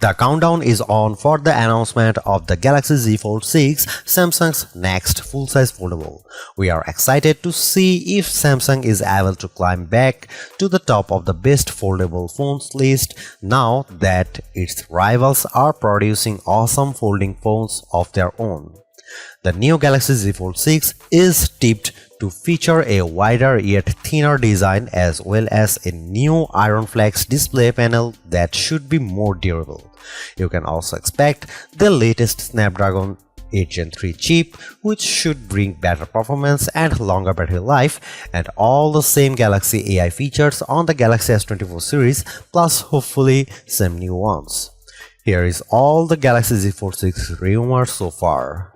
The countdown is on for the announcement of the Galaxy Z Fold 6, Samsung's next full-size foldable. We are excited to see if Samsung is able to climb back to the top of the best foldable phones list now that its rivals are producing awesome folding phones of their own. The new Galaxy Z Fold 6 is tipped to feature a wider yet thinner design as well as a new Iron Flex display panel that should be more durable. You can also expect the latest Snapdragon 8 Gen 3 chip, which should bring better performance and longer battery life, and all the same Galaxy AI features on the Galaxy S24 series, plus hopefully some new ones. Here is all the Galaxy Z Fold 6 rumors so far.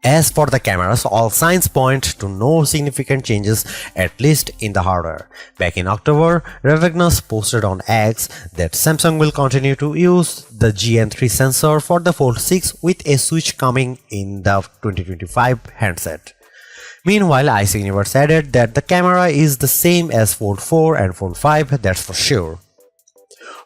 As for the cameras, all signs point to no significant changes, at least in the hardware. Back in October, Revegnus posted on X that Samsung will continue to use the GN3 sensor for the Fold 6 with a switch coming in the 2025 handset. Meanwhile, IC Universe added that the camera is the same as Fold 4 and Fold 5, that's for sure.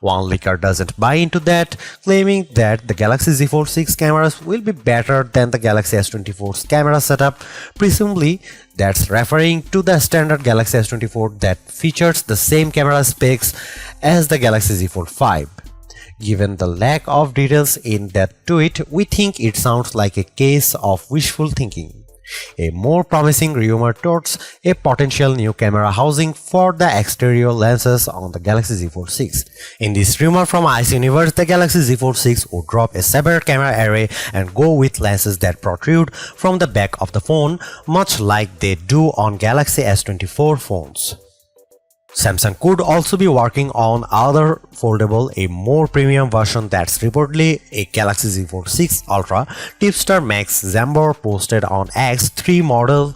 One leaker doesn't buy into that, claiming that the Galaxy Z Fold 6 cameras will be better than the Galaxy S24's camera setup. Presumably, that's referring to the standard Galaxy S24 that features the same camera specs as the Galaxy Z Fold 5. Given the lack of details in that tweet, we think it sounds like a case of wishful thinking. A more promising rumor towards a potential new camera housing for the exterior lenses on the Galaxy Z Fold 6. In this rumor from IC Universe, the Galaxy Z Fold 6 would drop a separate camera array and go with lenses that protrude from the back of the phone, much like they do on Galaxy S24 phones. Samsung could also be working on other foldable, a more premium version that's reportedly a Galaxy Z Fold 6 Ultra. Tipster Max Zambor posted on X 3 model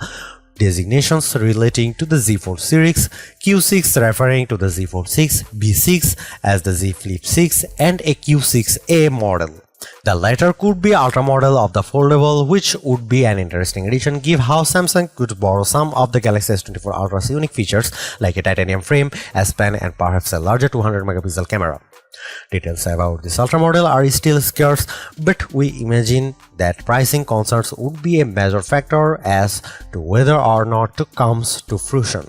designations relating to the Z Fold series, Q6 referring to the Z Fold 6, B6 as the Z Flip 6, and a Q6A model. The latter could be Ultra model of the foldable, which would be an interesting addition given how Samsung could borrow some of the Galaxy S24 Ultra's unique features like a titanium frame, S Pen, and perhaps a larger 200 megapixel camera. Details about this Ultra model are still scarce, but we imagine that pricing concerns would be a major factor as to whether or not it comes to fruition.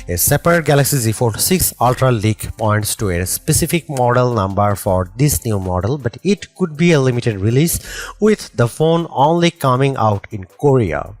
A separate Galaxy Z Fold 6 Ultra leak points to a specific model number for this new model, but it could be a limited release with the phone only coming out in Korea.